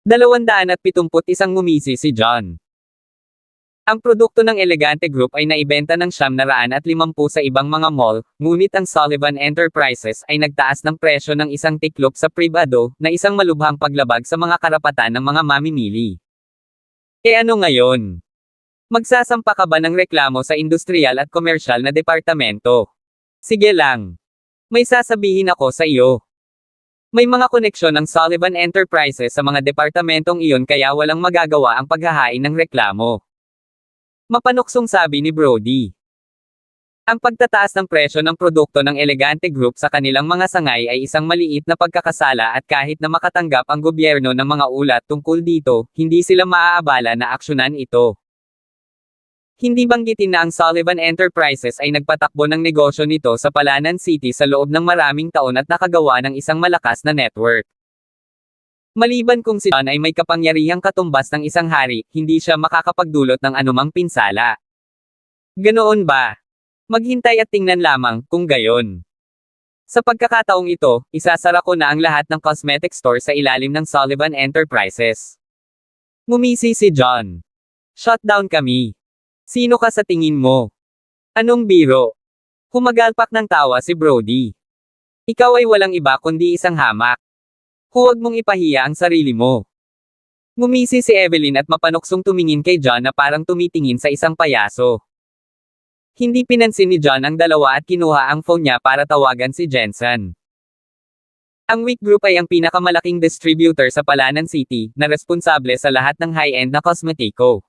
271 ngumisi si John. Ang produkto ng Elegante Group ay naibenta ng 950 sa ibang mga mall, ngunit ang Sullivan Enterprises ay nagtaas ng presyo ng isang tiklop sa pribado, na isang malubhang paglabag sa mga karapatan ng mga mamimili. Ano ngayon? Magsasampa ka ba ng reklamo sa industrial at komersyal na departamento? Sige lang. May sasabihin ako sa iyo. May mga koneksyon ng Sullivan Enterprises sa mga departamentong iyon kaya walang magagawa ang paghahain ng reklamo. Mapanuksong sabi ni Brody. Ang pagtataas ng presyo ng produkto ng Elegante Group sa kanilang mga sangay ay isang maliit na pagkakasala at kahit na makatanggap ang gobyerno ng mga ulat tungkol dito, hindi sila maaabala na aksyonan ito. Hindi banggitin na ang Sullivan Enterprises ay nagpatakbo ng negosyo nito sa Palanan City sa loob ng maraming taon at nakagawa ng isang malakas na network. Maliban kung si John ay may kapangyarihang katumbas ng isang hari, hindi siya makakapagdulot ng anumang pinsala. Ganoon ba? Maghintay at tingnan lamang, kung gayon. Sa pagkakataong ito, isasara ko na ang lahat ng cosmetic store sa ilalim ng Sullivan Enterprises. Ngumisi si John. Shutdown kami. Sino ka sa tingin mo? Anong biro? Humagalpak ng tawa si Brody. Ikaw ay walang iba kundi isang hamak. Huwag mong ipahiya ang sarili mo. Ngumisi si Evelyn at mapanuksong tumingin kay John na parang tumitingin sa isang payaso. Hindi pinansin ni John ang dalawa at kinuha ang phone niya para tawagan si Jensen. Ang Wick Group ay ang pinakamalaking distributor sa Palanan City, na responsable sa lahat ng high-end na kosmetiko.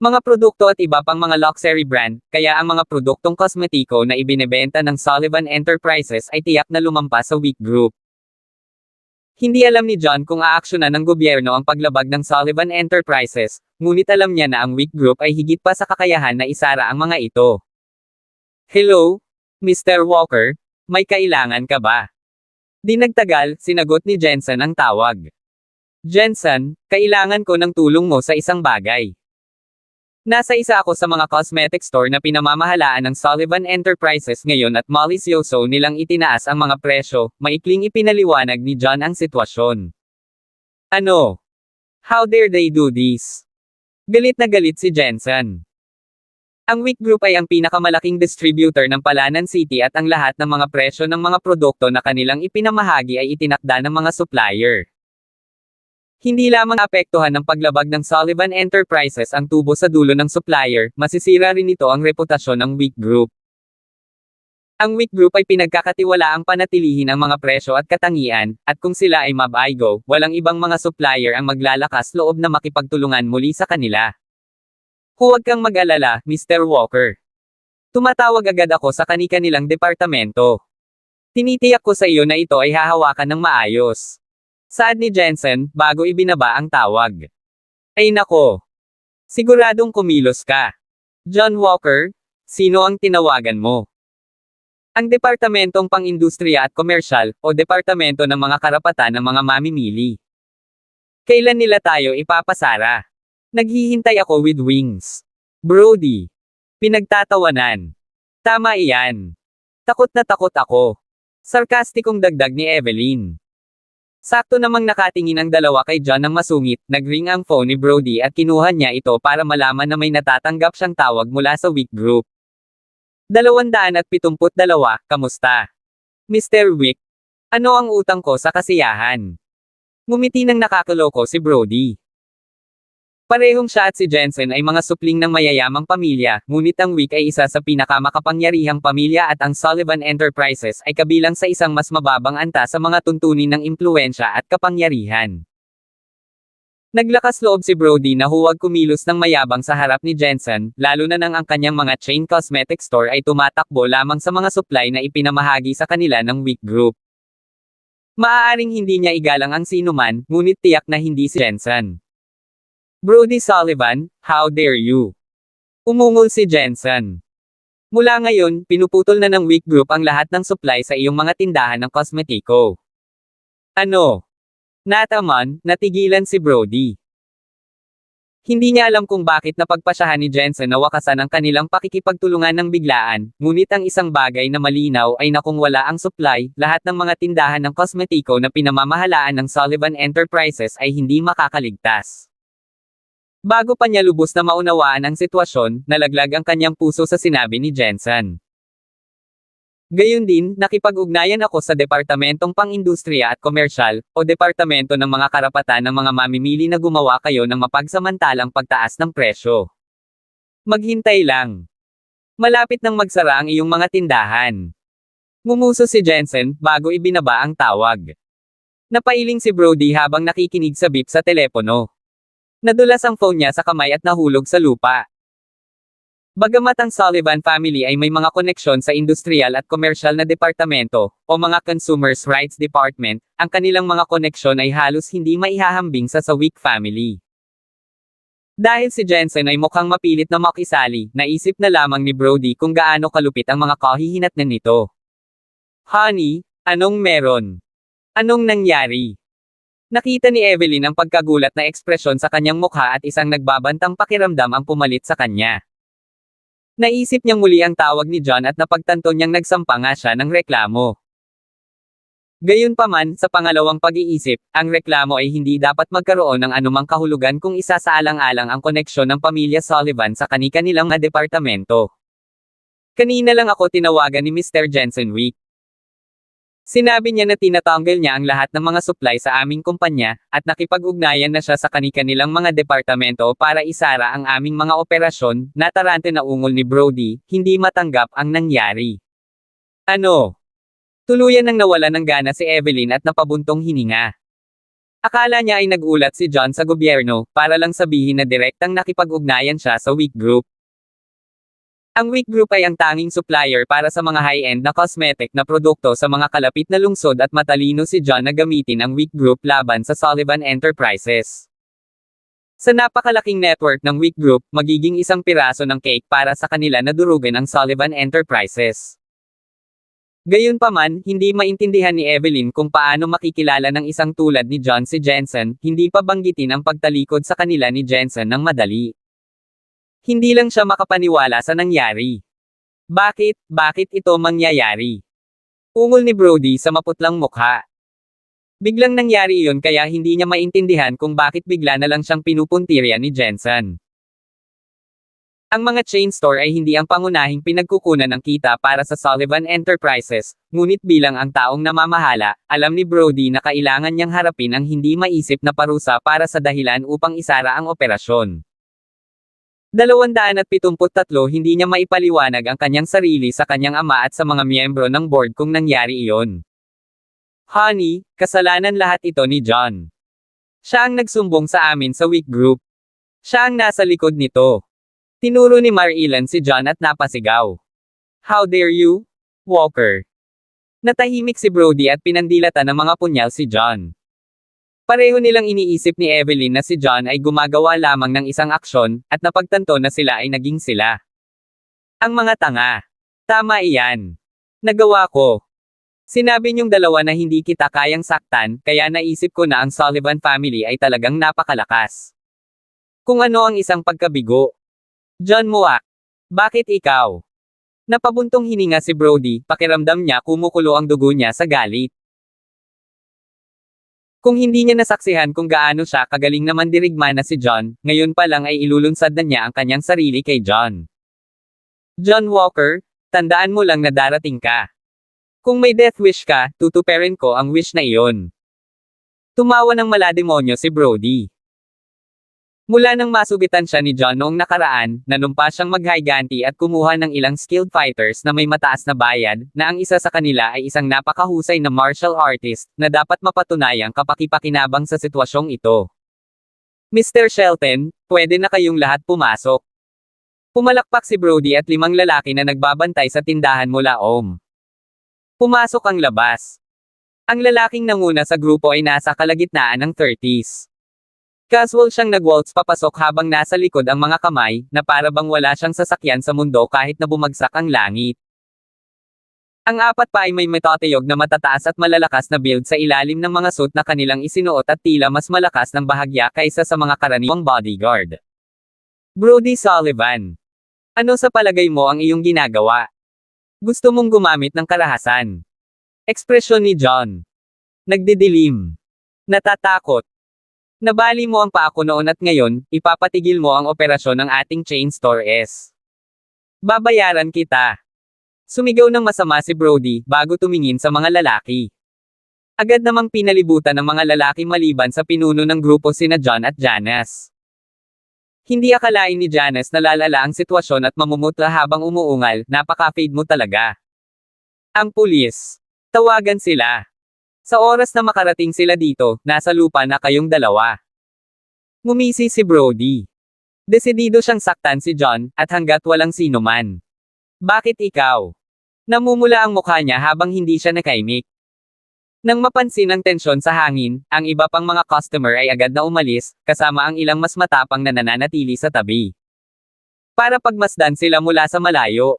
Mga produkto at iba pang mga luxury brand, kaya ang mga produktong kosmetiko na ibinebenta ng Sullivan Enterprises ay tiyak na lumampas sa Wick Group. Hindi alam ni John kung aaksyonan ng gobyerno ang paglabag ng Sullivan Enterprises, ngunit alam niya na ang Wick Group ay higit pa sa kakayahan na isara ang mga ito. Hello, Mr. Walker, may kailangan ka ba? Di nagtagal, sinagot ni Jensen ang tawag. Jensen, kailangan ko ng tulong mo sa isang bagay. Nasa isa ako sa mga cosmetic store na pinamamahalaan ng Sullivan Enterprises ngayon at malisyoso nilang itinaas ang mga presyo, maikling ipinaliwanag ni John ang sitwasyon. Ano? How dare they do this? Galit na galit si Jensen. Ang Wick Group ay ang pinakamalaking distributor ng Palanan City at ang lahat ng mga presyo ng mga produkto na kanilang ipinamahagi ay itinakda ng mga supplier. Hindi lamang apektuhan ng paglabag ng Sullivan Enterprises ang tubo sa dulo ng supplier, masisira rin nito ang reputasyon ng Wick Group. Ang Wick Group ay pinagkakatiwalaang panatilihin ang mga presyo at katangian, at kung sila ay mabaygo, walang ibang mga supplier ang maglalakas loob na makipagtulungan muli sa kanila. Huwag kang mag-alala, Mr. Walker. Tumatawag agad ako sa kani-kanilang departamento. Tinitiyak ko sa iyo na ito ay hahawakan ng maayos. Saad ni Jensen, bago ibinaba ang tawag. Ay nako. Siguradong kumilos ka. John Walker, sino ang tinawagan mo? Ang Departamentong Pang-Industriya at Komersyal, o Departamento ng mga Karapatan ng mga Mamimili. Kailan nila tayo ipapasara? Naghihintay ako with wings. Brody. Pinagtatawanan. Tama iyan. Takot na takot ako. Sarkastikong dagdag ni Evelyn. Sakto namang nakatingin ang dalawa kay John ng masungit, nagring ang phone ni Brody at kinuha niya ito para malaman na may natatanggap siyang tawag mula sa Wick Group. 272, kamusta? Mr. Wick. Ano ang utang ko sa kasiyahan? Ngumiti ng nakakaloko si Brody. Parehong siya at si Jensen ay mga supling ng mayayamang pamilya, ngunit ang Wick ay isa sa pinakamakapangyarihang pamilya at ang Sullivan Enterprises ay kabilang sa isang mas mababang anta sa mga tuntunin ng impluwensya at kapangyarihan. Naglakas loob si Brody na huwag kumilos ng mayabang sa harap ni Jensen, lalo na nang ang kanyang mga chain cosmetic store ay tumatakbo lamang sa mga supply na ipinamahagi sa kanila ng Wick Group. Maaaring hindi niya igalang ang sinuman, ngunit tiyak na hindi si Jensen. Brody Sullivan, how dare you? Umungol si Jensen. Mula ngayon, pinuputol na ng Wick Group ang lahat ng supply sa iyong mga tindahan ng kosmetiko. Ano? Nataman, natigilan si Brody. Hindi niya alam kung bakit napagpasyahan ni Jensen na wakasan ang kanilang pakikipagtulungan ng biglaan, ngunit ang isang bagay na malinaw ay na kung wala ang supply, lahat ng mga tindahan ng kosmetiko na pinamamahalaan ng Sullivan Enterprises ay hindi makakaligtas. Bago pa niya lubos na maunawaan ang sitwasyon, nalaglag ang kanyang puso sa sinabi ni Jensen. Gayon din, nakipag-ugnayan ako sa Departamentong Pang-Industriya at Komersyal, o Departamento ng mga Karapatan ng mga mamimili na gumawa kayo ng mapagsamantalang pagtaas ng presyo. Maghintay lang. Malapit nang magsara ang iyong mga tindahan. Ngumuso si Jensen, bago ibinaba ang tawag. Napailing si Brody habang nakikinig sa beep sa telepono. Nadulas ang phone niya sa kamay at nahulog sa lupa. Bagamat ang Sullivan family ay may mga koneksyon sa industrial at komersyal na departamento, o mga Consumers Rights Department, ang kanilang mga koneksyon ay halos hindi maihahambing sa Wick family. Dahil si Jensen ay mukhang mapilit na makisali, naisip na lamang ni Brody kung gaano kalupit ang mga kahihinatnan nito. Honey, anong meron? Anong nangyari? Nakita ni Evelyn ang pagkagulat na ekspresyon sa kanyang mukha at isang nagbabantang pakiramdam ang pumalit sa kanya. Naisip niyang muli ang tawag ni John at napagtanto niyang nagsampa nga siya ng reklamo. Gayunpaman, sa pangalawang pag-iisip, ang reklamo ay hindi dapat magkaroon ng anumang kahulugan kung isasaalang-alang ang koneksyon ng pamilya Sullivan sa kani-kanilang mga departamento. Kanina lang ako tinawagan ni Mr. Jensen Wick. Sinabi niya na tinatanggal niya ang lahat ng mga supply sa aming kumpanya, at nakipag-ugnayan na siya sa kani-kanilang mga departamento para isara ang aming mga operasyon, natarante na ungol ni Brody, hindi matanggap ang nangyari. Ano? Tuluyan nang nawala ng gana si Evelyn at napabuntong hininga. Akala niya ay nagulat si John sa gobyerno, para lang sabihin na direktang nakipag-ugnayan siya sa Wick Group. Ang Wick Group ay ang tanging supplier para sa mga high-end na cosmetic na produkto sa mga kalapit na lungsod at matalino si John na gamitin ang Wick Group laban sa Sullivan Enterprises. Sa napakalaking network ng Wick Group, magiging isang piraso ng cake para sa kanila na durugan ang Sullivan Enterprises. Gayunpaman, hindi maintindihan ni Evelyn kung paano makikilala ng isang tulad ni John si Jensen, hindi pa banggitin ang pagtalikod sa kanila ni Jensen ng madali. Hindi lang siya makapaniwala sa nangyari. Bakit ito mangyayari? Ungol ni Brody sa maputlang mukha. Biglang nangyari iyon kaya hindi niya maintindihan kung bakit bigla na lang siyang pinupuntirya ni Jensen. Ang mga chain store ay hindi ang pangunahing pinagkukunan ng kita para sa Sullivan Enterprises, ngunit bilang ang taong namamahala, alam ni Brody na kailangan niyang harapin ang hindi maisip na parusa para sa dahilan upang isara ang operasyon. 273 hindi niya maipaliwanag ang kanyang sarili sa kanyang ama at sa mga miyembro ng board kung nangyari iyon. Honey, kasalanan lahat ito ni John. Siya ang nagsumbong sa amin sa Wick Group. Siya ang nasa likod nito. Tinuro ni Marilyn si John at napasigaw. How dare you, Walker? Natahimik si Brody at pinandilatan ng mga punyal si John. Pareho nilang iniisip ni Evelyn na si John ay gumagawa lamang ng isang aksyon, at napagtanto na sila ay naging sila. Ang mga tanga. Tama iyan. Nagawa ko. Sinabi niyong dalawa na hindi kita kayang saktan, kaya naisip ko na ang Sullivan family ay talagang napakalakas. Kung ano ang isang pagkabigo. John Muak. Bakit ikaw? Napabuntong hininga si Brody, pakiramdam niya kumukulo ang dugo niya sa galit. Kung hindi niya nasaksihan kung gaano siya kagaling na mandirigma na si John, ngayon pa lang ay ilulunsad na niya ang kanyang sarili kay John. John Walker, tandaan mo lang na darating ka. Kung may death wish ka, tutuperin ko ang wish na iyon. Tumawa ng malademonyo si Brody. Mula nang masubitan siya ni John noong nakaraan, nanumpa siyang maghiganti at kumuha ng ilang skilled fighters na may mataas na bayad, na ang isa sa kanila ay isang napakahusay na martial artist, na dapat mapatunayang kapakipakinabang sa sitwasyong ito. Mr. Shelton, pwede na kayong lahat pumasok. Pumalakpak si Brody at 5 lalaki na nagbabantay sa tindahan mula Om. Pumasok ang labas. Ang lalaking nanguna sa grupo ay nasa kalagitnaan ng 30s. Casual siyang nag-waltz papasok habang nasa likod ang mga kamay, na para bang wala siyang sasakyan sa mundo kahit na bumagsak ang langit. Ang apat pa ay may metatayog na matataas at malalakas na build sa ilalim ng mga suit na kanilang isinuot at tila mas malakas ng bahagya kaysa sa mga karaniwang bodyguard. Brody Sullivan. Ano sa palagay mo ang iyong ginagawa? Gusto mong gumamit ng karahasan. Ekspresyon ni John. Nagdidilim. Natatakot. Nabali mo ang paa ko noon at ngayon, ipapatigil mo ang operasyon ng ating chain store S. Babayaran kita. Sumigaw ng masama si Brody, bago tumingin sa mga lalaki. Agad namang pinalibutan ng mga lalaki maliban sa pinuno ng grupo sina John at Janice. Hindi akalain ni Janice na lalala ang sitwasyon at mamumutla habang umuungal, napaka-fade mo talaga. Ang pulis. Tawagan sila. Sa oras na makarating sila dito, nasa lupa na kayong dalawa. Ngumisi si Brody. Desidido siyang saktan si John, at hanggat walang sino man. Bakit ikaw? Namumula ang mukha niya habang hindi siya nakaimik. Nang mapansin ang tensyon sa hangin, ang iba pang mga customer ay agad na umalis, kasama ang ilang mas matapang na nananatili sa tabi. Para pagmasdan sila mula sa malayo.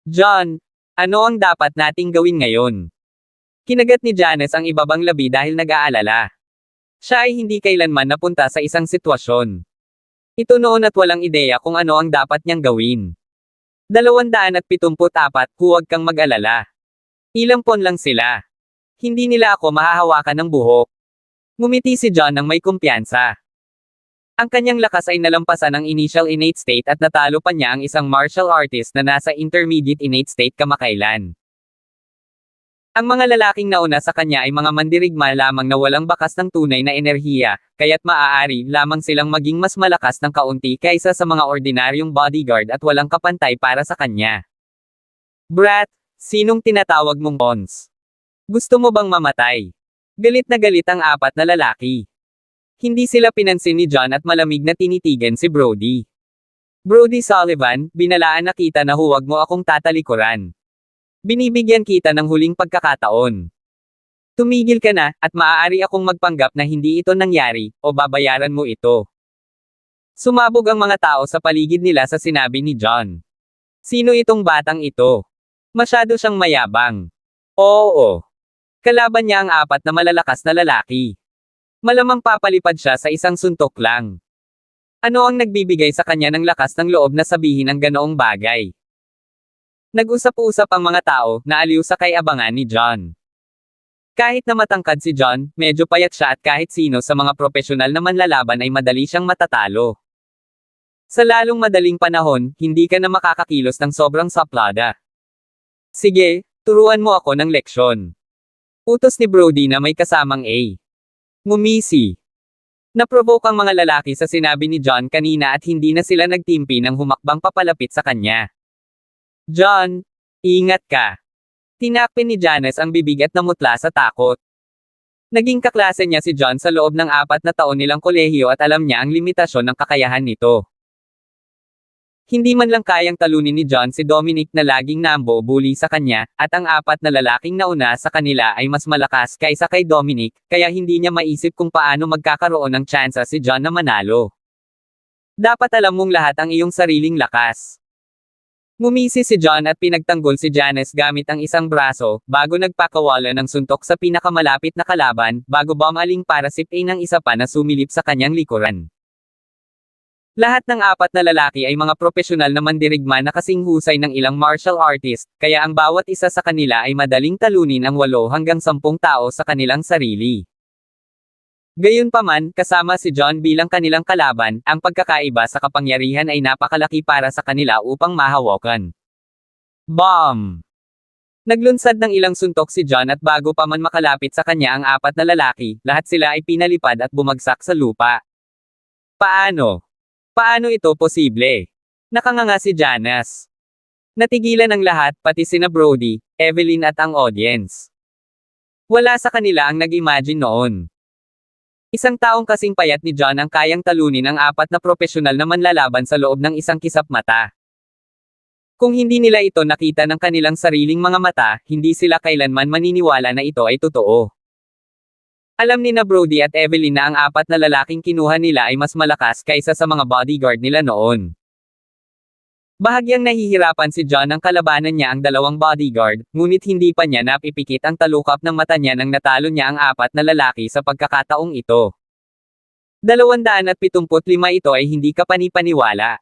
John, ano ang dapat nating gawin ngayon? Kinagat ni Janice ang ibabang labi dahil nag-aalala. Siya ay hindi kailanman napunta sa isang sitwasyon. Ito noon at walang ideya kung ano ang dapat niyang gawin. 274, huwag kang mag-alala. Ilang pon lang sila. Hindi nila ako mahahawakan ng buhok. Ngumiti si John ng may kumpiyansa. Ang kanyang lakas ay nalampasan ang initial innate state at natalo pa niya ang isang martial artist na nasa intermediate innate state kamakailan. Ang mga lalaking nauna sa kanya ay mga mandirigma lamang na walang bakas ng tunay na enerhiya, kaya't maaari lamang silang maging mas malakas ng kaunti kaysa sa mga ordinaryong bodyguard at walang kapantay para sa kanya. Brat, sinong tinatawag mong Pons? Gusto mo bang mamatay? Galit na galit ang apat na lalaki. Hindi sila pinansin ni John at malamig na tinitigan si Brody. Brody Sullivan, binalaan na kita na huwag mo akong tatalikuran. Binibigyan kita ng huling pagkakataon. Tumigil ka na, at maaari akong magpanggap na hindi ito nangyari, o babayaran mo ito. Sumabog ang mga tao sa paligid nila sa sinabi ni John. Sino itong batang ito? Masyado siyang mayabang. Oo. Kalaban niya ang apat na malalakas na lalaki. Malamang papalipad siya sa isang suntok lang. Ano ang nagbibigay sa kanya ng lakas ng loob na sabihin ang ganoong bagay? Nag-usap-usap ang mga tao, naaliw sa kay-abangan ni John. Kahit na matangkad si John, medyo payat siya at kahit sino sa mga profesional na manlalaban ay madali siyang matatalo. Sa lalong madaling panahon, hindi ka na makakakilos ng sobrang saplada. Sige, turuan mo ako ng leksyon. Utos ni Brody na may kasamang A. Ngumisi. Naprovoke ang mga lalaki sa sinabi ni John kanina at hindi na sila nagtimpi ng humakbang papalapit sa kanya. John, ingat ka. Tinakpin ni Janice ang bibig at namutla sa takot. Naging kaklase niya si John sa loob ng 4 na taon nilang kolehiyo at alam niya ang limitasyon ng kakayahan nito. Hindi man lang kayang talunin ni John si Dominic na laging nambo-bully sa kanya, at ang 4 na lalaking nauna sa kanila ay mas malakas kaysa kay Dominic, kaya hindi niya maisip kung paano magkakaroon ng tsansa si John na manalo. Dapat alam mong lahat ang iyong sariling lakas. Ngumisi si John at pinagtanggol si Janice gamit ang isang braso, bago nagpakawala ng suntok sa pinakamalapit na kalaban, bago bumaling para sipin ang isa pa na sumilip sa kanyang likuran. Lahat ng 4 na lalaki ay mga profesional na mandirigma na kasing husay ng ilang martial artist, kaya ang bawat isa sa kanila ay madaling talunin ang 8 hanggang 10 tao sa kanilang sarili. Gayunpaman, kasama si John bilang kanilang kalaban, ang pagkakaiba sa kapangyarihan ay napakalaki para sa kanila upang mahawakan. Bomb! Naglunsad ng ilang suntok si John at bago pa man makalapit sa kanya ang 4 na lalaki, lahat sila ay pinalipad at bumagsak sa lupa. Paano? Paano ito posible? Nakanganga si Janice. Natigilan ang lahat, pati sina Brody, Evelyn at ang audience. Wala sa kanila ang nag-imagine noon. Isang taong kasing payat ni John ang kayang talunin ang 4 na profesional na manlalaban sa loob ng isang kisap mata. Kung hindi nila ito nakita ng kanilang sariling mga mata, hindi sila kailanman maniniwala na ito ay totoo. Alam ni na Brody at Evelyn na ang 4 na lalaking kinuha nila ay mas malakas kaysa sa mga bodyguard nila noon. Bahagyang nahihirapan si John ang kalabanan niya ang 2 bodyguard, ngunit hindi pa niya napipikit ang talukap ng mata niya nang natalo niya ang 4 na lalaki sa pagkakataong ito. 275 ito ay hindi kapani-paniwala.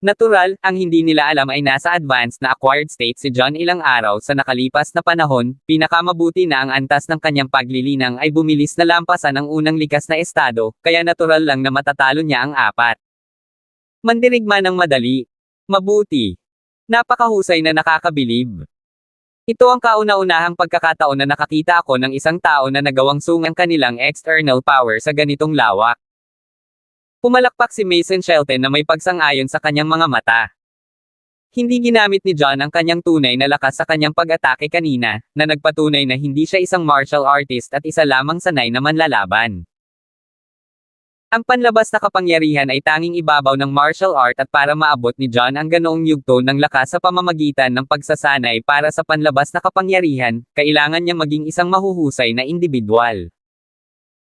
Natural, ang hindi nila alam ay nasa advanced na acquired state si John ilang araw sa nakalipas na panahon, pinakamabuti na ang antas ng kanyang paglilinang ay bumilis na lampasan ang unang likas na estado, kaya natural lang na matatalo niya ang apat. Mandirigma ng madali. Mabuti. Napakahusay na nakakabilib. Ito ang kauna-unahang pagkakataon na nakakita ako ng isang tao na nagawang sungang kanilang external power sa ganitong lawak. Pumalakpak si Mason Shelton na may pagsang-ayon sa kanyang mga mata. Hindi ginamit ni John ang kanyang tunay na lakas sa kanyang pag-atake kanina, na nagpatunay na hindi siya isang martial artist at isa lamang sanay na manlalaban. Ang panlabas na kapangyarihan ay tanging ibabaw ng martial art at para maabot ni John ang ganoong yugto ng lakas sa pamamagitan ng pagsasanay para sa panlabas na kapangyarihan, kailangan niyang maging isang mahuhusay na individual.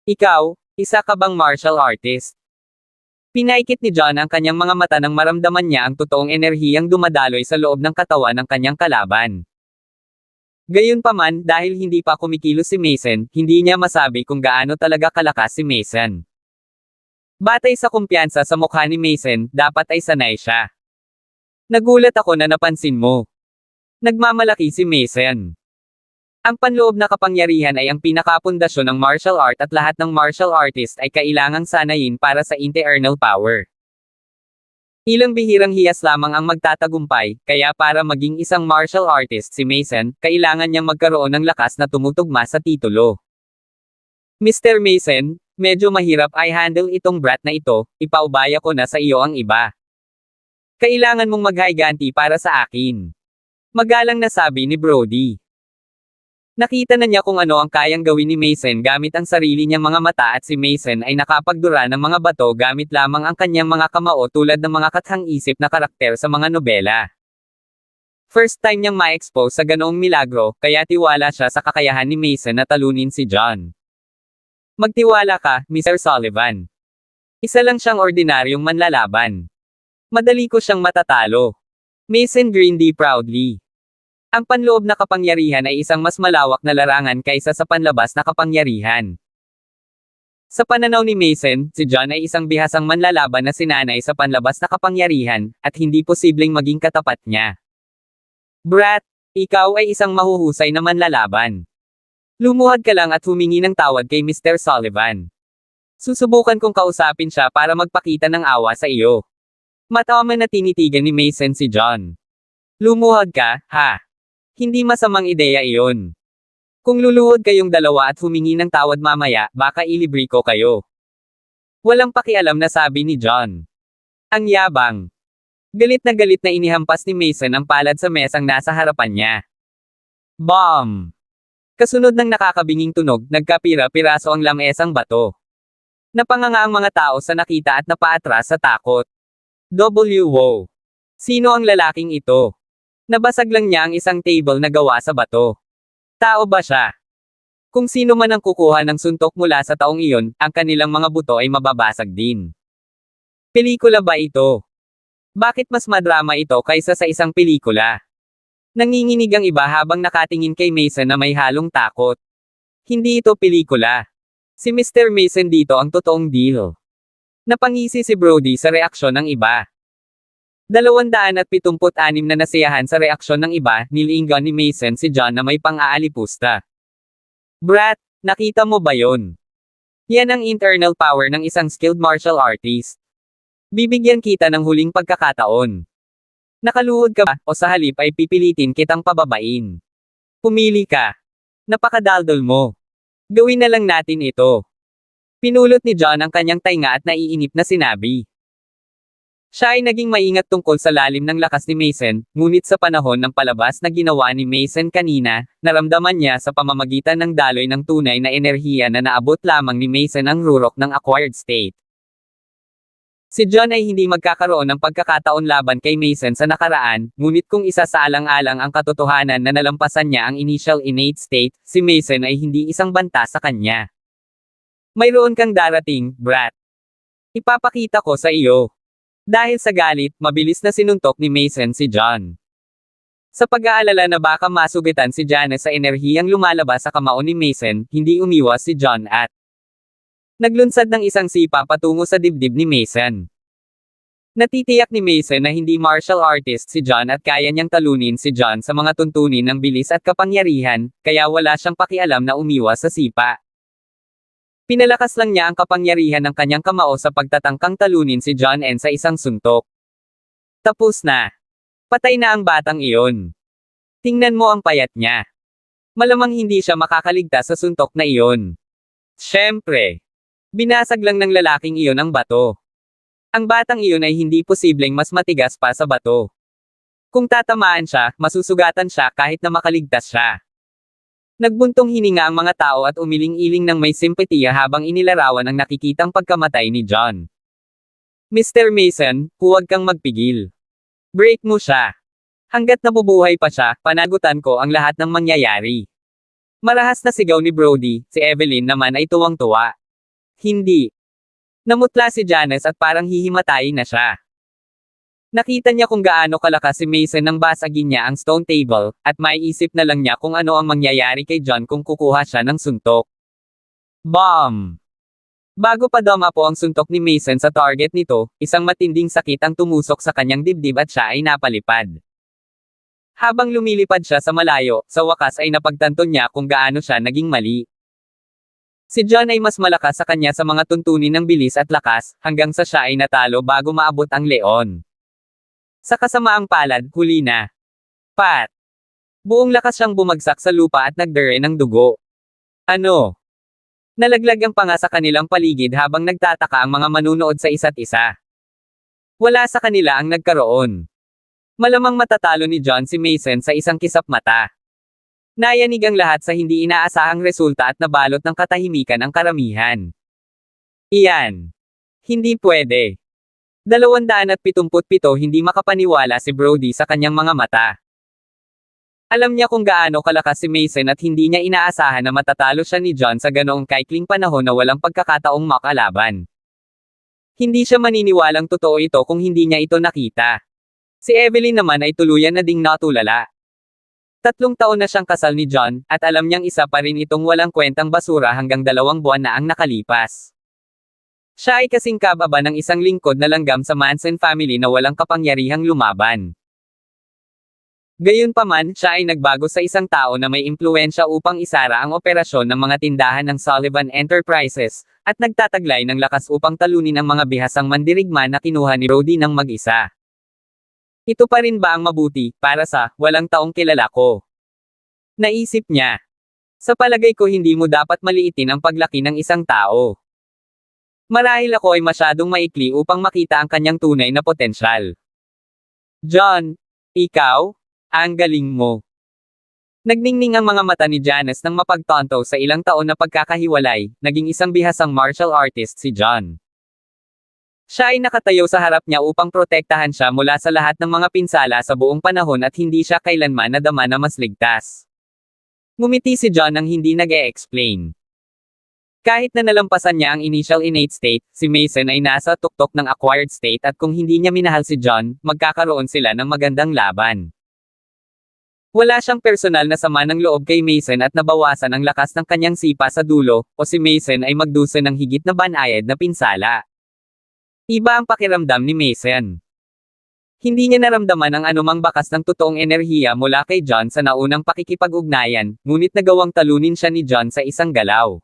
Ikaw, isa ka bang martial artist? Pinaikit ni John ang kanyang mga mata nang maramdaman niya ang totoong enerhiyang dumadaloy sa loob ng katawan ng kanyang kalaban. Gayunpaman, dahil hindi pa kumikilos si Mason, hindi niya masabi kung gaano talaga kalakas si Mason. Batay sa kumpiyansa sa mukha ni Mason, dapat ay sanay siya. Nagulat ako na napansin mo. Nagmamalaki si Mason. Ang panloob na kapangyarihan ay ang pinakapundasyon ng martial art at lahat ng martial artist ay kailangang sanayin para sa internal power. Ilang bihirang hiyas lamang ang magtatagumpay, kaya para maging isang martial artist si Mason, kailangan niyang magkaroon ng lakas na tumutugma sa titulo. Mr. Mason, medyo mahirap i-handle itong brat na ito, ipaubaya ko na sa iyo ang iba. Kailangan mong maghiganti para sa akin. Magalang na sabi ni Brody. Nakita na niya kung ano ang kayang gawin ni Mason gamit ang sarili niyang mga mata at si Mason ay nakapagdura ng mga bato gamit lamang ang kanyang mga kamao tulad ng mga kathang-isip na karakter sa mga nobela. First time niyang ma-expose sa ganoong milagro, kaya tiwala siya sa kakayahan ni Mason na talunin si John. Magtiwala ka, Mr. Sullivan. Isa lang siyang ordinaryong manlalaban. Madali ko siyang matatalo. Mason grinned proudly. Ang panloob na kapangyarihan ay isang mas malawak na larangan kaysa sa panlabas na kapangyarihan. Sa pananaw ni Mason, si John ay isang bihasang manlalaban na sinanay sa panlabas na kapangyarihan, at hindi posibleng maging katapat niya. Brat, ikaw ay isang mahuhusay na manlalaban. Lumuhad ka lang at humingi ng tawad kay Mr. Sullivan. Susubukan kong kausapin siya para magpakita ng awa sa iyo. Matawaman na tinitigan ni Mason si John. Lumuhad ka, ha? Hindi masamang ideya iyon. Kung luluhod kayong dalawa at humingi ng tawad mamaya, baka ilibre ko kayo. Walang pakialam na sabi ni John. Ang yabang. Galit na inihampas ni Mason ang palad sa mesang nasa harapan niya. Bomb! Kasunod ng nakakabinging tunog, nagkapira-piraso ang lamesang bato. Napanganga ang mga tao sa nakita at napaatras sa takot. Wow! Sino ang lalaking ito? Nabasag lang niya ang isang table na gawa sa bato. Tao ba siya? Kung sino man ang kukuha ng suntok mula sa taong iyon, ang kanilang mga buto ay mababasag din. Pelikula ba ito? Bakit mas madrama ito kaysa sa isang pelikula? Nanginginig ang iba habang nakatingin kay Mason na may halong takot. Hindi ito pelikula. Si Mr. Mason dito ang totoong deal. Napangisi si Brody sa reaksyon ng iba. 276 na nasiyahan sa reaksyon ng iba, nilinggan ni Mason si John na may pang-aalipusta. Brat, nakita mo ba yon? Yan ang internal power ng isang skilled martial artist. Bibigyan kita ng huling pagkakataon. Nakaluhod ka ba, o sa halip ay pipilitin kitang pababain? Pumili ka. Napakadaldol mo. Gawin na lang natin ito. Pinulot ni John ang kanyang tainga at naiinip na sinabi. Siya ay naging maingat tungkol sa lalim ng lakas ni Mason, ngunit sa panahon ng palabas na ginawa ni Mason kanina, naramdaman niya sa pamamagitan ng daloy ng tunay na enerhiya na naabot lamang ni Mason ang rurok ng acquired state. Si John ay hindi magkakaroon ng pagkakataon laban kay Mason sa nakaraan, ngunit kung isa sa alang-alang ang katotohanan na nalampasan niya ang initial innate state, si Mason ay hindi isang banta sa kanya. Mayroon kang darating, brat. Ipapakita ko sa iyo. Dahil sa galit, mabilis na sinuntok ni Mason si John. Sa pag-aalala na baka masugitan si Janice sa enerhiyang lumalabas sa kamao ni Mason, hindi umiwas si John at Naglunsad ng isang sipa patungo sa dibdib ni Mason. Natitiyak ni Mason na hindi martial artist si John at kaya niyang talunin si John sa mga tuntunin ng bilis at kapangyarihan, kaya wala siyang pakialam na umiwas sa sipa. Pinalakas lang niya ang kapangyarihan ng kanyang kamao sa pagtatangkang talunin si John N sa isang suntok. Tapos na. Patay na ang batang iyon. Tingnan mo ang payat niya. Malamang hindi siya makakaligtas sa suntok na iyon. Siyempre. Binasag lang ng lalaking iyon ang bato. Ang batang iyon ay hindi posibleng mas matigas pa sa bato. Kung tatamaan siya, masusugatan siya kahit na makaligtas siya. Nagbuntong hininga ang mga tao at umiling-iling ng may simpatiya habang inilarawan ang nakikitang pagkamatay ni John. Mr. Mason, huwag kang magpigil. Break mo siya. Hanggat nabubuhay pa siya, panagutan ko ang lahat ng mangyayari. Marahas na sigaw ni Brody, si Evelyn naman ay tuwang-tuwa. Hindi. Namutla si Janice at parang hihimatayin na siya. Nakita niya kung gaano kalakas si Mason nang basagin niya ang stone table, at maiisip na lang niya kung ano ang mangyayari kay John kung kukuha siya ng suntok. Bomb! Bago pa dumapo ang suntok ni Mason sa target nito, isang matinding sakit ang tumusok sa kanyang dibdib at siya ay napalipad. Habang lumilipad siya sa malayo, sa wakas ay napagtanto niya kung gaano siya naging mali. Si John ay mas malakas sa kanya sa mga tuntunin ng bilis at lakas, hanggang sa siya ay natalo bago maabot ang leon. Sa kasamaang palad, huli na. Pat! Buong lakas siyang bumagsak sa lupa at nagdere ng dugo. Ano? Nalaglag ang panga sa kanilang paligid habang nagtataka ang mga manunood sa isa't isa. Wala sa kanila ang nagkaroon. Malamang matatalo ni John si Mason sa isang kisap mata. Nayanig ang lahat sa hindi inaasahang resulta at nabalot ng katahimikan ang karamihan. Iyan. Hindi pwede. 277 hindi makapaniwala si Brody sa kanyang mga mata. Alam niya kung gaano kalakas si Mason at hindi niya inaasahan na matatalo siya ni John sa ganoong kaikling panahon na walang pagkakataong makalaban. Hindi siya maniniwalang totoo ito kung hindi niya ito nakita. Si Evelyn naman ay tuluyan na ding natulala. 3 taon na siyang kasal ni John, at alam niyang isa pa rin itong walang kwentang basura hanggang 2 buwan na ang nakalipas. Siya ay kasing kababa ng isang lingkod na langgam sa Manson family na walang kapangyarihang lumaban. Gayunpaman, siya ay nagbago sa isang tao na may impluwensya upang isara ang operasyon ng mga tindahan ng Sullivan Enterprises, at nagtataglay ng lakas upang talunin ang mga bihasang mandirigma na kinuha ni Brody ng mag-isa. Ito pa rin ba ang mabuti, para sa, walang taong kilala ko? Naisip niya. Sa palagay ko hindi mo dapat maliitin ang paglaki ng isang tao. Marahil ako ay masyadong maikli upang makita ang kanyang tunay na potensyal. John, ikaw? Ang galing mo. Nagningning ang mga mata ni Janice nang mapagtanto sa ilang taon na pagkakahiwalay, naging isang bihasang martial artist si John. Siya ay nakatayo sa harap niya upang protektahan siya mula sa lahat ng mga pinsala sa buong panahon at hindi siya kailanman nadama na mas ligtas. Ngumiti si John nang hindi nag-e-explain. Kahit na nalampasan niya ang initial innate state, si Mason ay nasa tuktok ng acquired state at kung hindi niya minahal si John, magkakaroon sila ng magandang laban. Wala siyang personal na sama ng loob kay Mason at nabawasan ang lakas ng kanyang sipa sa dulo, o si Mason ay magdusa ng higit na banayad na pinsala. Iba ang pakiramdam ni Mason. Hindi niya naramdaman ang anumang bakas ng totoong enerhiya mula kay John sa naunang pakikipag-ugnayan, ngunit nagawang talunin siya ni John sa isang galaw.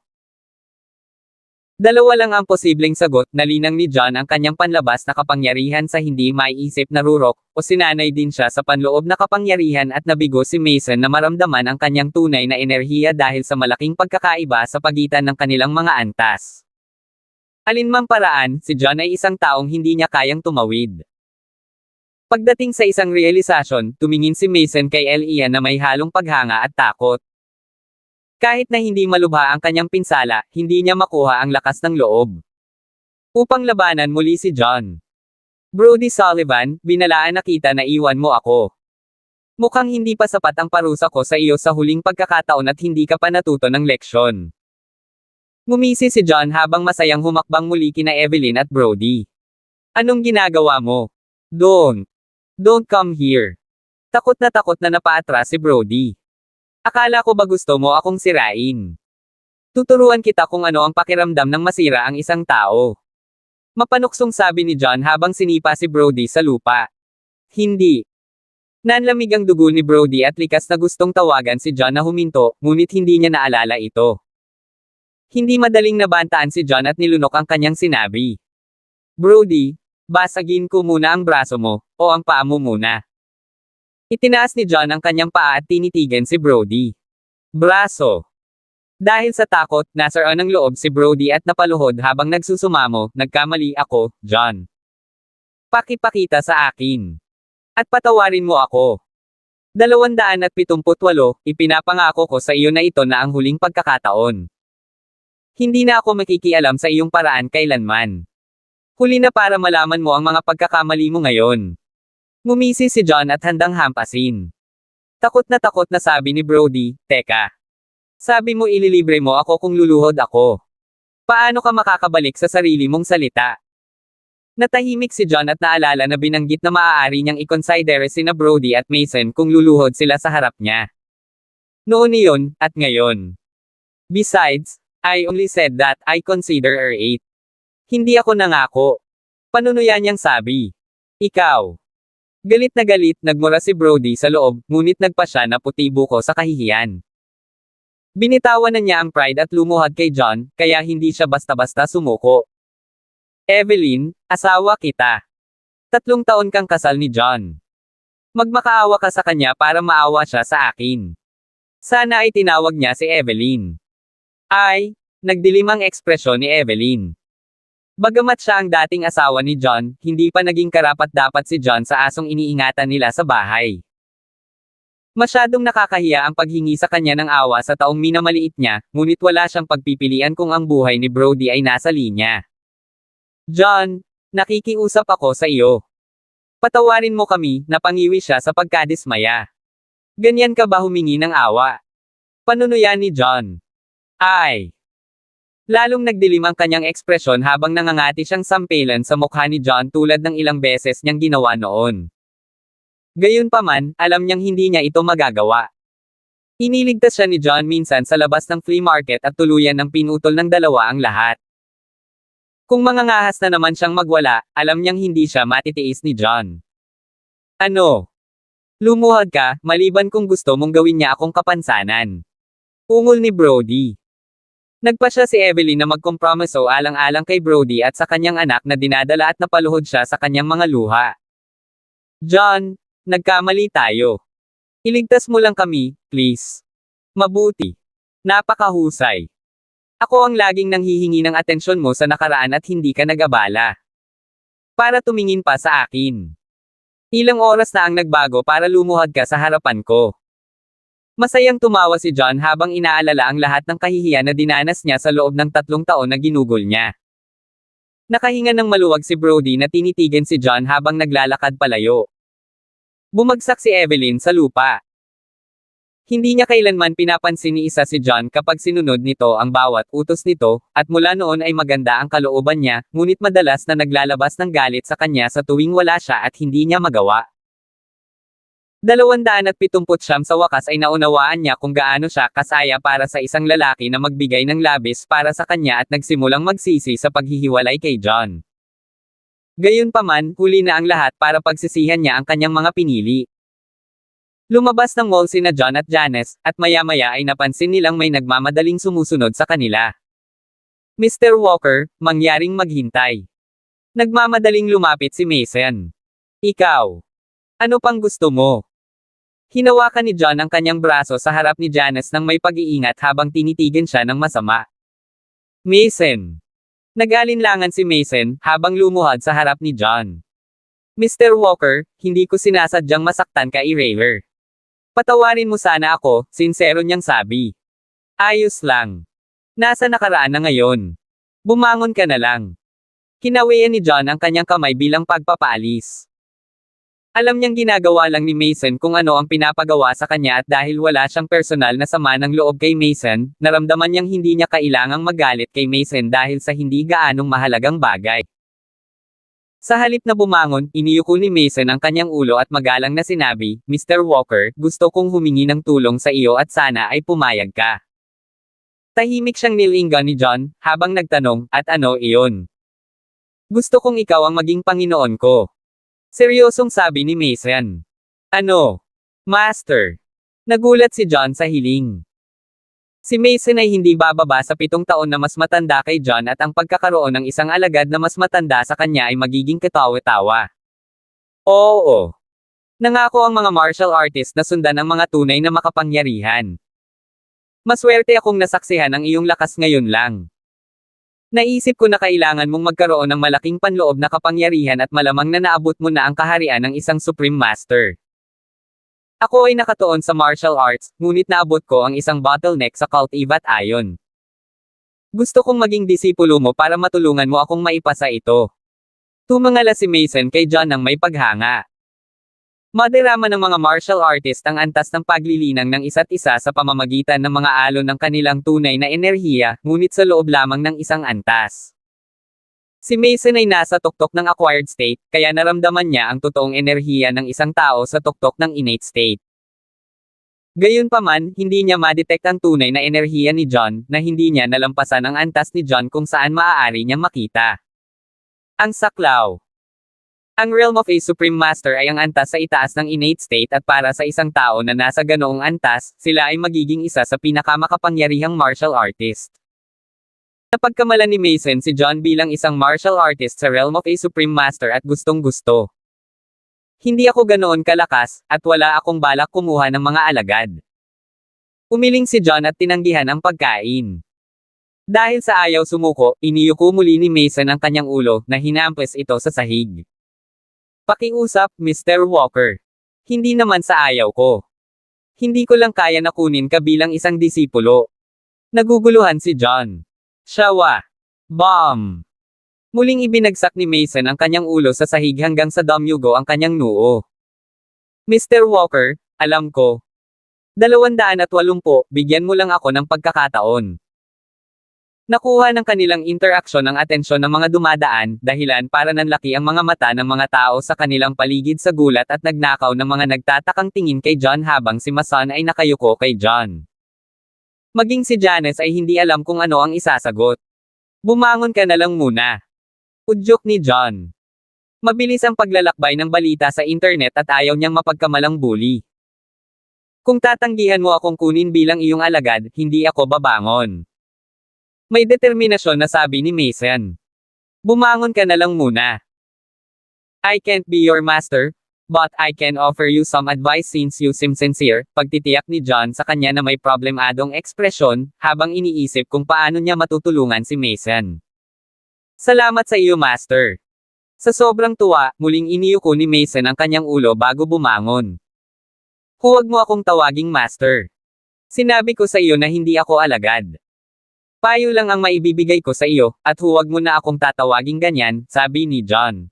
Dalawa lang ang posibleng sagot, nalinang ni John ang kanyang panlabas na kapangyarihan sa hindi maiisip na rurok, o sinanay din siya sa panloob na kapangyarihan at nabigo si Mason na maramdaman ang kanyang tunay na enerhiya dahil sa malaking pagkakaiba sa pagitan ng kanilang mga antas. Alinmang paraan, si John ay isang taong hindi niya kayang tumawid. Pagdating sa isang realisasyon, tumingin si Mason kay Elian na may halong paghanga at takot. Kahit na hindi malubha ang kanyang pinsala, hindi niya makuha ang lakas ng loob. Upang labanan muli si John. Brody Sullivan, binalaan na kita na iwan mo ako. Mukhang hindi pa sapat ang parusa ko sa iyo sa huling pagkakataon at hindi ka pa natuto ng leksyon. Ngumisi si John habang masayang humakbang muli kina Evelyn at Brody. Anong ginagawa mo? Don't come here. Takot na napaatras si Brody. Akala ko ba gusto mo akong sirain? Tuturuan kita kung ano ang pakiramdam ng masira ang isang tao. Mapanuksong sabi ni John habang sinipa si Brody sa lupa. Hindi. Nanlamig ang dugo ni Brody at likas na gustong tawagan si John na huminto, ngunit hindi niya naalala ito. Hindi madaling nabantaan si John at nilunok ang kanyang sinabi. Brody, basagin ko muna ang braso mo, o ang paa mo muna. Itinaas ni John ang kanyang paa at tinitigan si Brody. Braso. Dahil sa takot, nasaraan ng loob si Brody at napaluhod habang nagsusumamo, nagkamali ako, John. Pakipakita sa akin. At patawarin mo ako. 278, ipinapangako ko sa iyo na ito na ang huling pagkakataon. Hindi na ako makikialam sa iyong paraan kailanman. Huli na para malaman mo ang mga pagkakamali mo ngayon. Ngumisi si John at handang hampasin. Takot na sabi ni Brody, teka. Sabi mo ililibre mo ako kung luluhod ako. Paano ka makakabalik sa sarili mong salita? Natahimik si John at naalala na binanggit na maaari niyang i-consider sina Brody at Mason kung luluhod sila sa harap niya. Noon iyon, at ngayon. Besides, I only said that I consider her eight. Hindi ako nangako. Panunuyan niyang sabi. Ikaw. Galit na galit, nagmura si Brody sa loob, ngunit nagpa siya na puti buko sa kahihiyan. Binitawan na niya ang pride at lumuhad kay John, kaya hindi siya basta-basta sumuko. Evelyn, asawa kita. 3 taon kang kasal ni John. Magmakaawa ka sa kanya para maawa siya sa akin. Sana ay tinawag niya si Evelyn. Ay, nagdilim ang ekspresyon ni Evelyn. Bagamat siya ang dating asawa ni John, hindi pa naging karapat-dapat si John sa asong iniingatan nila sa bahay. Masyadong nakakahiya ang paghingi sa kanya ng awa sa taong minamaliit niya, ngunit wala siyang pagpipilian kung ang buhay ni Brody ay nasa linya. John, nakikiusap ako sa iyo. Patawarin mo kami, napangiwi siya sa pagkadismaya. Ganyan ka ba humingi ng awa? Panunuyan ni John. Ay. Lalong nagdilim ang kanyang ekspresyon habang nangangati siyang sampelan sa mukha ni John tulad ng ilang beses niyang ginawa noon. Gayunpaman, alam niyang hindi niya ito magagawa. Iniligtas siya ni John minsan sa labas ng flea market at tuluyan ng pinutol ng dalawa ang lahat. Kung mangangahas na naman siyang magwala, alam niyang hindi siya matitiis ni John. Ano? Lumuhad ka, maliban kung gusto mong gawin niya akong kapansanan. Ungol ni Brody. Nagpa siya si Evelyn na magkompromiso alang-alang kay Brody at sa kanyang anak na dinadala at napaluhod siya sa kanyang mga luha. John, nagkamali tayo. Iligtas mo lang kami, please. Mabuti. Napakahusay. Ako ang laging nanghihingi ng atensyon mo sa nakaraan at hindi ka nag-abala. Para tumingin pa sa akin. Ilang oras na ang nagbago para lumuhad ka sa harapan ko. Masayang tumawa si John habang inaalala ang lahat ng kahihiyan na dinanas niya sa loob ng 3 taon na ginugol niya. Nakahinga ng maluwag si Brody na tinitigan si John habang naglalakad palayo. Bumagsak si Evelyn sa lupa. Hindi niya kailanman pinapansin ni isa si John kapag sinunod nito ang bawat utos nito, at mula noon ay maganda ang kalooban niya, ngunit madalas na naglalabas ng galit sa kanya sa tuwing wala siya at hindi niya magawa. 279 sa wakas ay naunawaan niya kung gaano siya kasaya para sa isang lalaki na magbigay ng labis para sa kanya at nagsimulang magsisi sa paghihiwalay kay John. Gayunpaman, huli na ang lahat para pagsisihan niya ang kanyang mga pinili. Lumabas ng mall sina John at Janice, at maya-maya ay napansin nilang may nagmamadaling sumusunod sa kanila. Mr. Walker, mangyaring maghintay. Nagmamadaling lumapit si Mason. Ikaw. Ano pang gusto mo? Hinawakan ni John ang kanyang braso sa harap ni Janice nang may pag-iingat habang tinitigan siya ng masama. Mason. Nag-alinlangan si Mason, habang lumuhad sa harap ni John. Mr. Walker, hindi ko sinasadyang masaktan ka i-Rayler. Patawarin mo sana ako, sinsero niyang sabi. Ayos lang. Nasa nakaraan na ngayon. Bumangon ka na lang. Kinawian ni John ang kanyang kamay bilang pagpapaalis. Alam niyang ginagawa lang ni Mason kung ano ang pinapagawa sa kanya at dahil wala siyang personal na sama ng loob kay Mason, naramdaman niyang hindi niya kailangang magalit kay Mason dahil sa hindi gaanong mahalagang bagay. Sa halip na bumangon, iniyuko ni Mason ang kanyang ulo at magalang na sinabi, Mr. Walker, gusto kong humingi ng tulong sa iyo at sana ay pumayag ka. Tahimik siyang nilinggan ni John, habang nagtanong, at ano iyon? Gusto kong ikaw ang maging Panginoon ko. Seryosong sabi ni Mason. Ano? Master. Nagulat si John sa hiling. Si Mason ay hindi bababa sa 7 taon na mas matanda kay John at ang pagkakaroon ng isang alagad na mas matanda sa kanya ay magiging katawa-tawa. Oo. Nangako ang mga martial artist na sundan ang mga tunay na makapangyarihan. Maswerte akong nasaksihan ang iyong lakas ngayon lang. Naisip ko na kailangan mong magkaroon ng malaking panloob na kapangyarihan at malamang na naabot mo na ang kaharian ng isang Supreme Master. Ako ay nakatuon sa martial arts, ngunit naabot ko ang isang bottleneck sa cult at ayon. Gusto kong maging disipulo mo para matulungan mo akong maipasa ito. Tumangala si Mason kay John ng may paghanga. Madarama ng mga martial artist ang antas ng paglilinang ng isa't isa sa pamamagitan ng mga alon ng kanilang tunay na enerhiya, ngunit sa loob lamang ng isang antas. Si Mason ay nasa tuktok ng acquired state, kaya naramdaman niya ang totoong enerhiya ng isang tao sa tuktok ng innate state. Gayunpaman, hindi niya ma-detect ang tunay na enerhiya ni John, na hindi niya nalampasan ang antas ni John kung saan maaari niyang makita. Ang saklaw. Ang realm of a Supreme Master ay ang antas sa itaas ng innate state at para sa isang tao na nasa ganoong antas, sila ay magiging isa sa pinakamakapangyarihang martial artist. Napagkamalan ni Mason si John bilang isang martial artist sa realm of a Supreme Master at gustong-gusto. Hindi ako ganoon kalakas, at wala akong balak kumuha ng mga alagad. Umiling si John at tinanggihan ang pagkain. Dahil sa ayaw sumuko, iniyuko muli ni Mason ang kanyang ulo, na hinampas ito sa sahig. Pakiusap, Mr. Walker. Hindi naman sa ayaw ko. Hindi ko lang kaya na kunin ka bilang isang disipulo. Naguguluhan si John. Shawa. Bomb. Muling ibinagsak ni Mason ang kanyang ulo sa sahig hanggang sa dumyugo ang kanyang noo. Mr. Walker, alam ko. 280, bigyan mo lang ako ng pagkakataon. Nakuha ng kanilang interaksyon ang atensyon ng mga dumadaan, dahilan para nanlaki ang mga mata ng mga tao sa kanilang paligid sa gulat at nagnakaw ng mga nagtatakang tingin kay John habang si Mason ay nakayuko kay John. Maging si Janice ay hindi alam kung ano ang isasagot. Bumangon ka na lang muna. Udyok ni John. Mabilis ang paglalakbay ng balita sa internet at ayaw niyang mapagkamalang bully. Kung tatanggihan mo akong kunin bilang iyong alagad, hindi ako babangon. May determinasyon na sabi ni Mason. Bumangon ka na lang muna. I can't be your master, but I can offer you some advice since you seem sincere, pagtitiyak ni John sa kanya na may problemadong ekspresyon, habang iniisip kung paano niya matutulungan si Mason. Salamat sa iyo, Master. Sa sobrang tuwa, muling iniyuko ni Mason ang kanyang ulo bago bumangon. Huwag mo akong tawaging Master. Sinabi ko sa iyo na hindi ako alagad. Payo lang ang maibibigay ko sa iyo, at huwag mo na akong tatawaging ganyan, sabi ni John.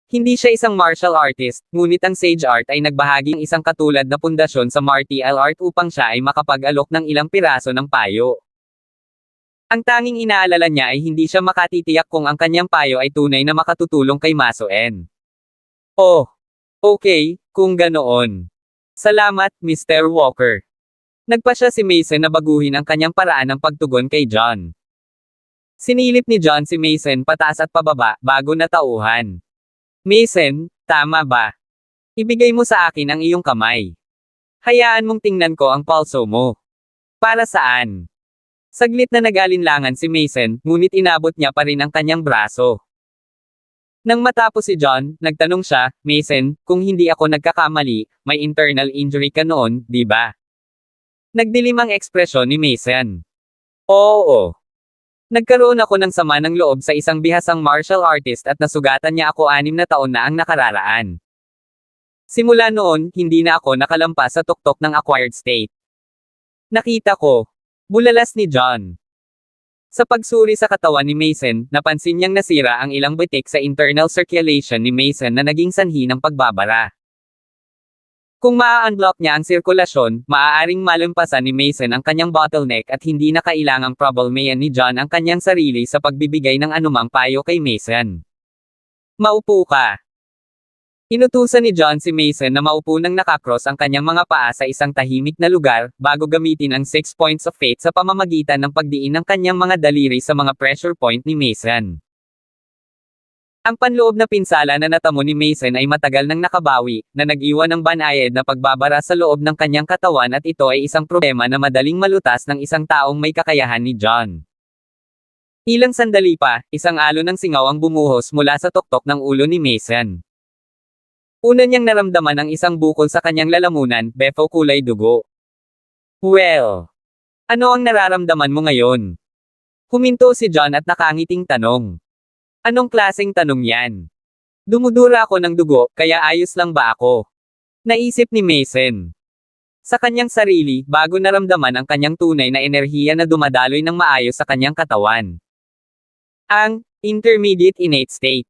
Hindi siya isang martial artist, ngunit ang sage art ay nagbahaging isang katulad na pundasyon sa martial art upang siya ay makapag-alok ng ilang piraso ng payo. Ang tanging inaalala niya ay hindi siya makatitiyak kung ang kanyang payo ay tunay na makatutulong kay Mason. Oh, okay, kung ganoon. Salamat, Mr. Walker. Nagpa siya si Mason na baguhin ang kanyang paraan ng pagtugon kay John. Sinilip ni John si Mason pataas at pababa, bago natauhan. Mason, tama ba? Ibigay mo sa akin ang iyong kamay. Hayaan mong tingnan ko ang pulso mo. Para saan? Saglit na nag-alinlangan si Mason, ngunit inabot niya pa rin ang kanyang braso. Nang matapos si John, nagtanong siya, Mason, kung hindi ako nagkakamali, may internal injury ka noon, di ba? Nagdilim ang ekspresyon ni Mason. Oo. Nagkaroon ako ng sama ng loob sa isang bihasang martial artist at nasugatan niya ako 6 na taon na ang nakararaan. Simula noon, hindi na ako nakalampas sa tuktok ng acquired state. Nakita ko. Bulalas ni John. Sa pagsuri sa katawan ni Mason, napansin niyang nasira ang ilang bitik sa internal circulation ni Mason na naging sanhi ng pagbabara. Kung maa-unblock niya ang sirkulasyon, maaaring malampasan ni Mason ang kanyang bottleneck at hindi na kailangang problemayan ni John ang kanyang sarili sa pagbibigay ng anumang payo kay Mason. Maupo ka. Inutusan ni John si Mason na maupo nang nakakross ang kanyang mga paa sa isang tahimik na lugar, bago gamitin ang 6 points of fate sa pamamagitan ng pagdiin ng kanyang mga daliri sa mga pressure point ni Mason. Ang panloob na pinsala na natamo ni Mason ay matagal nang nakabawi, na nag-iwan ng banayad na pagbabara sa loob ng kanyang katawan at ito ay isang problema na madaling malutas ng isang taong may kakayahan ni John. Ilang sandali pa, isang alon ng singaw ang bumuhos mula sa tuktok ng ulo ni Mason. Una niyang naramdaman ang isang bukol sa kanyang lalamunan, befo kulay dugo. Well, ano ang nararamdaman mo ngayon? Huminto si John at nakangiting tanong. Anong klaseng tanong yan? Dumudura ako ng dugo, kaya ayos lang ba ako? Naisip ni Mason. Sa kanyang sarili, bago naramdaman ang kanyang tunay na enerhiya na dumadaloy ng maayos sa kanyang katawan. Ang intermediate innate state.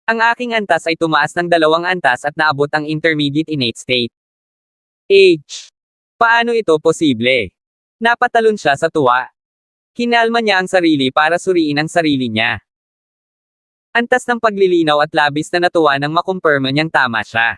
Ang aking antas ay tumaas ng 2 antas at naabot ang intermediate innate state. Paano ito posible? Napatalon siya sa tuwa. Kinalma niya ang sarili para suriin ang sarili niya. Antas ng paglilinaw at labis na natuwa nang makumpirma niyang tama siya.